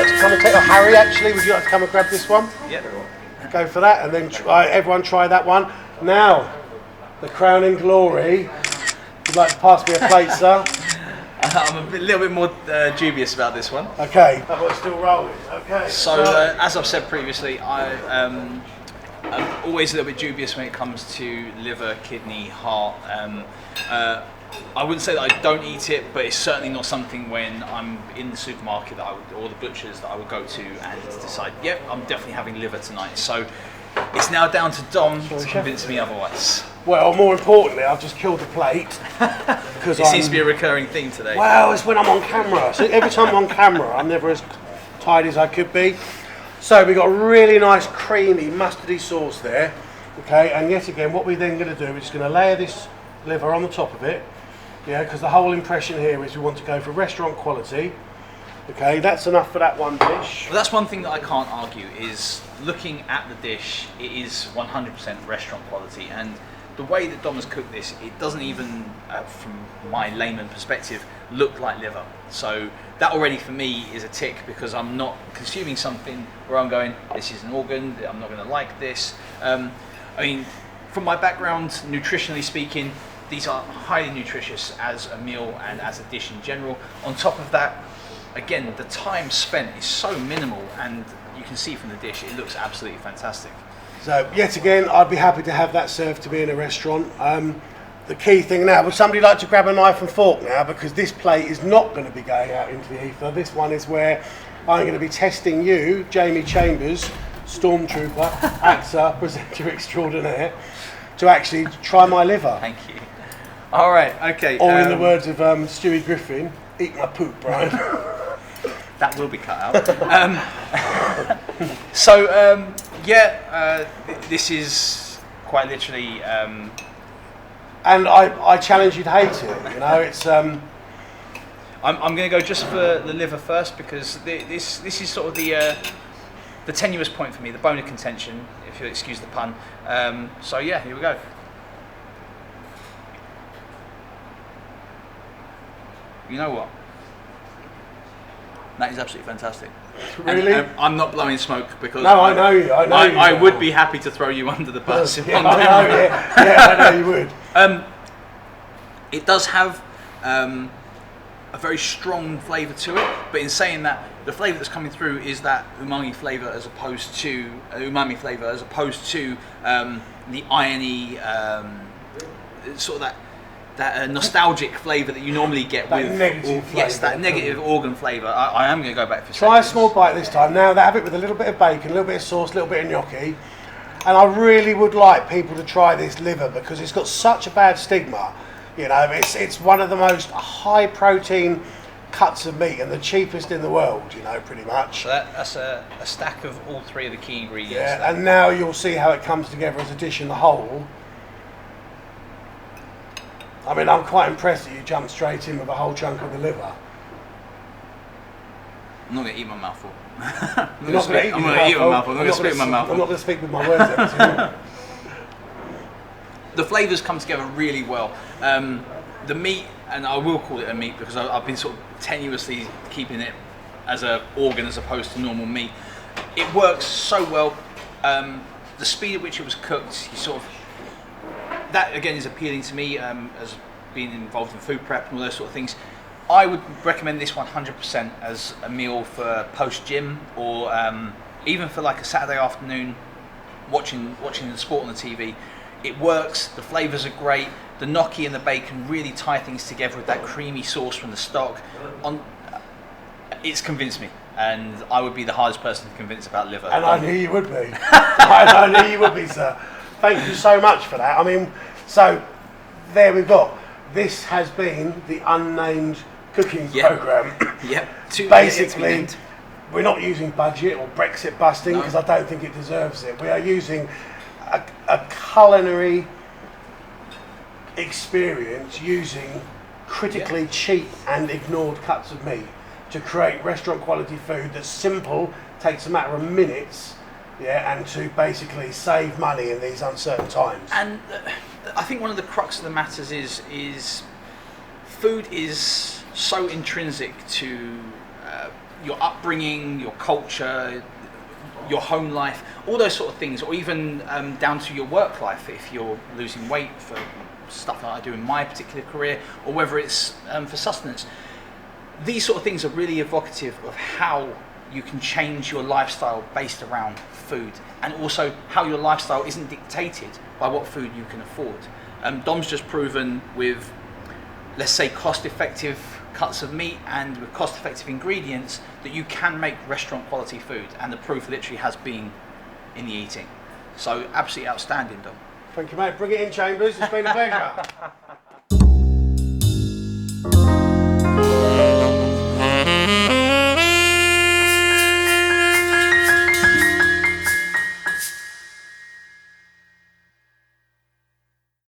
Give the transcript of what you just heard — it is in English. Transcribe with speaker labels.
Speaker 1: to come and take? Oh, Harry, actually, would you like to come and grab this one?
Speaker 2: Yep.
Speaker 1: Go for that, and then everyone try that one. Now, the crowning glory. Would you like to pass me a plate, sir?
Speaker 2: I'm a little bit more dubious about this one.
Speaker 1: Okay, that one's still rolling. Okay.
Speaker 2: So, as I've said previously, I'm always a little bit dubious when it comes to liver, kidney, heart. I wouldn't say that I don't eat it, but it's certainly not something when I'm in the supermarket or the butcher's that I would go to and decide, yep, I'm definitely having liver tonight. So it's now down to Dom to convince me otherwise.
Speaker 1: Well, more importantly, I've just killed the plate.
Speaker 2: It seems to be a recurring theme today.
Speaker 1: Well, it's when I'm on camera. So every time I'm on camera, I'm never as tidy as I could be. So we've got a really nice creamy mustardy sauce there. Okay, and yet again, what we're then going to do is just going to layer this liver on the top of it. Yeah, because the whole impression here is we want to go for restaurant quality. Okay, that's enough for that one dish.
Speaker 2: Well, that's one thing that I can't argue is looking at the dish, it is 100% restaurant quality, and the way that Dom has cooked this, it doesn't even, from my layman perspective, look like liver. So that already for me is a tick, because I'm not consuming something where I'm going, this is an organ, I'm not going to like this. I mean, from my background, nutritionally speaking, these are highly nutritious as a meal and as a dish in general. On top of that, again, the time spent is so minimal, and you can see from the dish, it looks absolutely fantastic.
Speaker 1: So, yet again, I'd be happy to have that served to me in a restaurant. The key thing now, would somebody like to grab a knife and fork now? Because this plate is not going to be going out into the ether. This one is where I'm going to be testing you, Jamie Chambers, Stormtrooper, actor, presenter extraordinaire, to actually try my liver.
Speaker 2: Thank you. All right, okay.
Speaker 1: Or in the words of Stewie Griffin, eat my poop, Brian.
Speaker 2: That will be cut out. This is quite literally...
Speaker 1: and I challenge you to hate it, you know, it's...
Speaker 2: I'm going to go just for the liver first, because this is sort of the tenuous point for me, the bone of contention, if you'll excuse the pun. So yeah, here we go. You know what? That is absolutely fantastic.
Speaker 1: Really?
Speaker 2: And, I'm not blowing smoke, because
Speaker 1: no, I know you.
Speaker 2: I would be happy to throw you under the bus.
Speaker 1: I know you would.
Speaker 2: It does have a very strong flavour to it, but in saying that, the flavour that's coming through is that umami flavour as opposed to the irony, sort of that nostalgic flavour that you normally get with that negative organ flavour. I am going to go back for
Speaker 1: try a small bite this time. Now have it with a little bit of bacon, a little bit of sauce, a little bit of gnocchi, and I really would like people to try this liver, because it's got such a bad stigma. You know, it's one of the most high protein cuts of meat and the cheapest in the world. You know, pretty much.
Speaker 2: So that's a stack of all three of the key ingredients.
Speaker 1: Yeah, and now you'll see how it comes together as a dish in the whole. I mean, I'm quite impressed that you jumped straight in with a whole chunk of the liver.
Speaker 2: I'm not going to eat my mouthful.
Speaker 1: I'm not going to eat my mouthful.
Speaker 2: I'm going to spit my mouthful.
Speaker 1: I'm not going to speak with my words empty.
Speaker 2: The flavours come together really well. The meat, and I will call it a meat because I've been sort of tenuously keeping it as an organ as opposed to normal meat. It works so well. The speed at which it was cooked, that again is appealing to me, as being involved in food prep and all those sort of things. I would recommend this 100% as a meal for post-gym, or even for like a Saturday afternoon watching the sport on the TV. It works, the flavours are great, the gnocchi and the bacon really tie things together with that creamy sauce from the stock. It's convinced me, and I would be the hardest person to convince about liver.
Speaker 1: And I knew you would be. I knew you would be, sir. Thank you so much for that. I mean, so there we've got. This has been the unnamed cooking programme.
Speaker 2: Yep.
Speaker 1: Basically, we're not using budget or Brexit busting, because I don't think it deserves it. We are using a culinary experience using critically cheap and ignored cuts of meat to create restaurant quality food that's simple, takes a matter of minutes, and to basically save money in these uncertain times.
Speaker 2: And I think one of the crux of the matters is food is so intrinsic to your upbringing, your culture, your home life, all those sort of things, or even down to your work life if you're losing weight for stuff that I do in my particular career, or whether it's for sustenance. These sort of things are really evocative of how you can change your lifestyle based around food, and also how your lifestyle isn't dictated by what food you can afford. Dom's just proven with, let's say, cost-effective cuts of meat and with cost-effective ingredients that you can make restaurant quality food, and the proof literally has been in the eating. So absolutely outstanding, Dom.
Speaker 1: Thank you, mate. Bring it in, Chambers. It's been a pleasure.